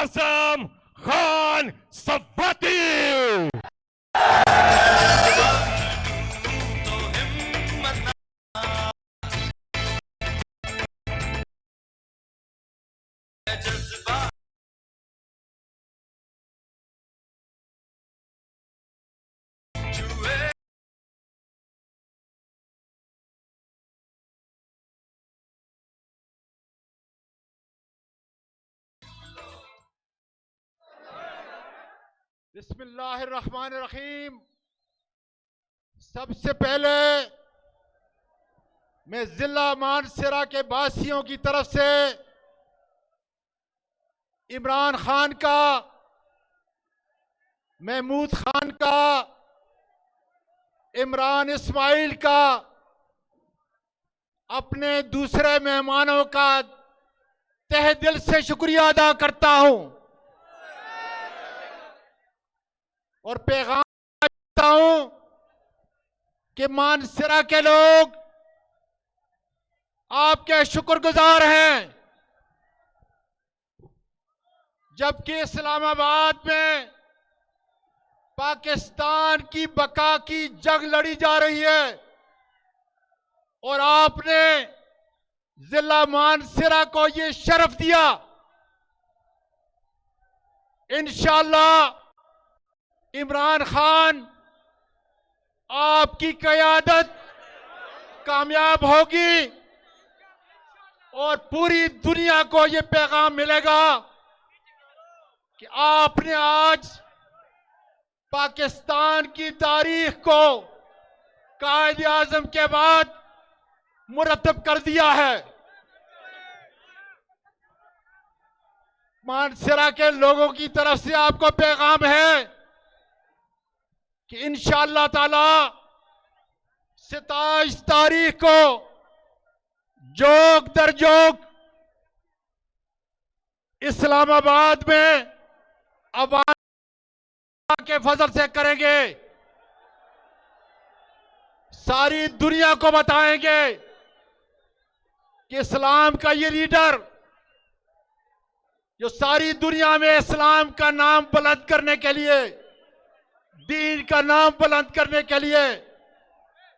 आजम खान सब्बती। बिस्मिल्लाहिर्रहमानिर्रहीम। सबसे पहले मैं जिला मानसरा के वासियों की तरफ से इमरान खान का, महमूद खान का, इमरान इस्माइल का, अपने दूसरे मेहमानों का तहे दिल से शुक्रिया अदा करता हूं और पैगाम देता हूं कि मानसरा के लोग आपके शुक्रगुजार हैं, जबकि इस्लामाबाद में पाकिस्तान की बका की जंग लड़ी जा रही है और आपने जिला मानसरा को ये शर्फ दिया। इंशाअल्लाह इमरान खान आपकी क़यादत कामयाब होगी और पूरी दुनिया को ये पैगाम मिलेगा कि आपने आज पाकिस्तान की तारीख को कायद आज़म के बाद मुरतब कर दिया है। मानसरा के लोगों की तरफ से आपको पैगाम है कि इंशाअल्लाह ताला 27 तारीख को जोग दर जोग इस्लामाबाद में अवाम के फजल से करेंगे, सारी दुनिया को बताएंगे कि इस्लाम का ये लीडर जो सारी दुनिया में इस्लाम का नाम बुलंद करने के लिए, दीन का नाम बुलंद करने के लिए,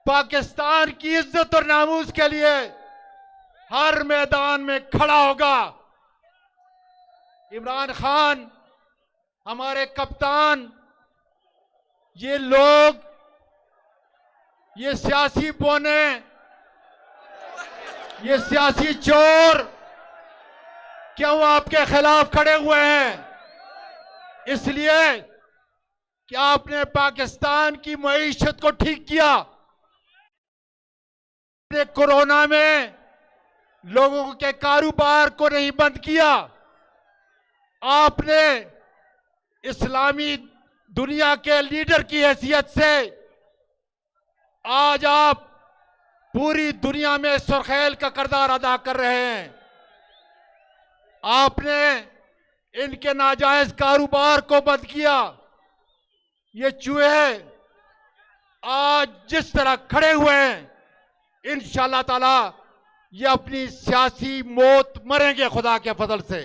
पाकिस्तान की इज्जत और नामूस के लिए हर मैदान में खड़ा होगा। इमरान खान हमारे कप्तान, ये लोग, ये सियासी पौने, ये सियासी चोर क्यों आपके खिलाफ खड़े हुए हैं? इसलिए कि आपने पाकिस्तान की मईशत को ठीक किया, कोरोना में लोगों के कारोबार को नहीं बंद किया, आपने इस्लामी दुनिया के लीडर की हैसियत से आज आप पूरी दुनिया में सुर्खैल का किरदार अदा कर रहे हैं। आपने इनके नाजायज कारोबार को बंद किया। ये चूहे आज जिस तरह खड़े हुए हैं, इंशाअल्लाह ताला ये अपनी सियासी मौत मरेंगे खुदा के फजल से।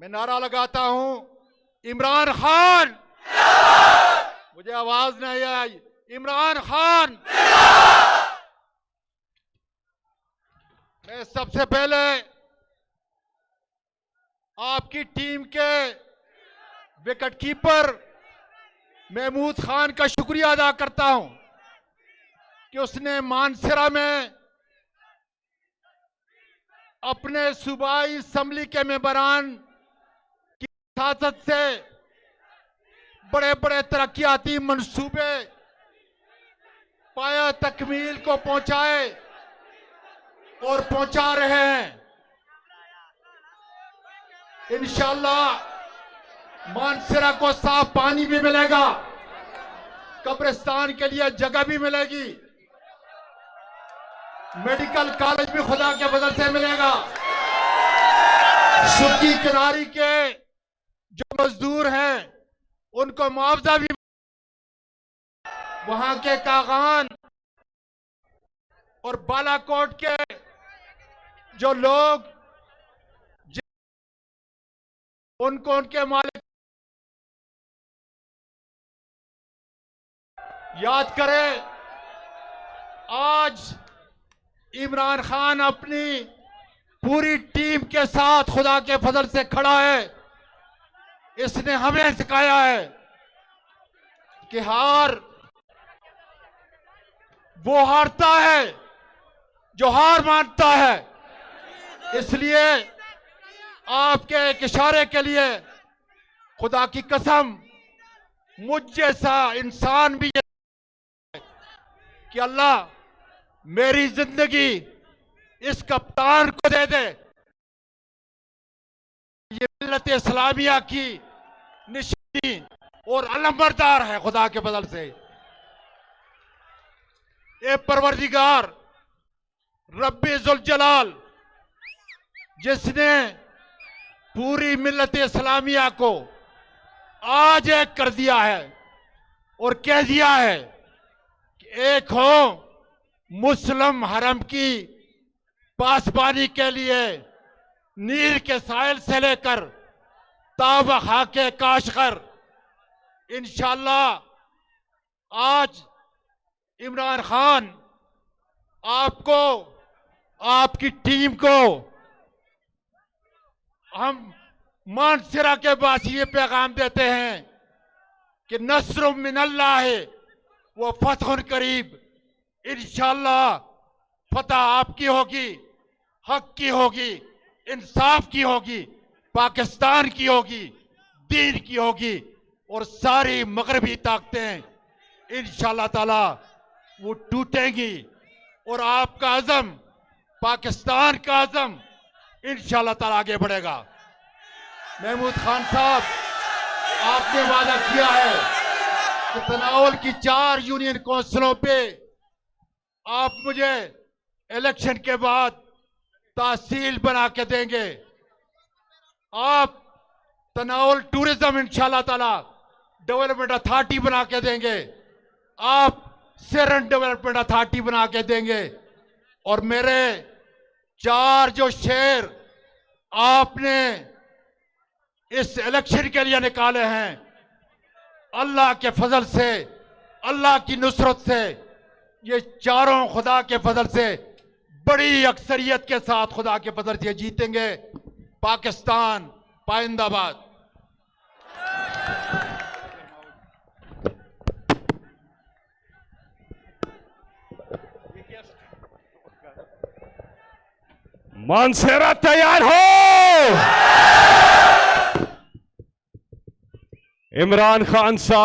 मैं नारा लगाता हूं, इमरान खान। मुझे आवाज नहीं आई। इमरान खान। मैं सबसे पहले आपकी टीम के विकेट कीपर महमूद खान का शुक्रिया अदा करता हूं कि उसने मानसरा में अपने सूबाई असम्बली के मेंबरान की साथ से बड़े बड़े तरक्याती मंसूबे पाया तकमील को पहुंचाए और पहुंचा रहे हैं। इंशाअल्लाह मानसरा को साफ पानी भी मिलेगा, कब्रिस्तान के लिए जगह भी मिलेगी, मेडिकल कॉलेज भी खुदा के फजल से मिलेगा। सुक्की किनारी के जो मजदूर हैं उनको मुआवजा भी, वहां के कागान और बालाकोट के जो लोग उनको उनके मालिक याद करें। आज इमरान खान अपनी पूरी टीम के साथ खुदा के फजल से खड़ा है। इसने हमें सिखाया है कि वो हारता है जो हार मानता है। इसलिए आपके एक इशारे के लिए खुदा की कसम मुझ जैसा इंसान भी कि अल्लाह मेरी जिंदगी इस कप्तान को दे दे। ये मिल्लत इस्लामिया की निशानी और अलमबरदार है खुदा के बदल से। ए परवरदिगार रब्बे जुल जलाल, जिसने पूरी मिल्लत इस्लामिया को आज एक कर दिया है और कह दिया है कि एक हो मुस्लिम हरम की पासबानी के लिए नील के साहिल से लेकर ताब खाके काशगर। इंशाअल्लाह आज इमरान खान आपको, आपकी टीम को हम मानसरा के पास ये पैगाम देते हैं कि नस्र मिनल्लाह है वो फतहुन करीब। इंशाअल्लाह फतह आपकी होगी, हक की होगी, इंसाफ की होगी, पाकिस्तान की होगी, दीन की होगी और सारी मगरबी ताकतें इंशाअल्लाह ताला वो टूटेंगी और आपका अज़म, पाकिस्तान का अज़म इंशाअल्लाह ताला आगे बढ़ेगा। महमूद खान साहब, आपने वादा किया है कि तनावल की 4 यूनियन काउंसिलों पे आप मुझे इलेक्शन के बाद तहसील बना के देंगे। आप तनावल टूरिज्म इंशाअल्लाह ताला डेवलपमेंट अथॉरिटी बना के देंगे। आप सेरन डेवलपमेंट अथॉरिटी बना के देंगे। और मेरे 4 जो शेर आपने इस इलेक्शन के लिए निकाले हैं, अल्लाह के फजल से, अल्लाह की नुसरत से, ये चारों खुदा के फजल से बड़ी अक्सरियत के साथ खुदा के फजल से जीतेंगे। पाकिस्तान पाइंदाबाद। मानसेरा तैयार हो। इमरान खान साहब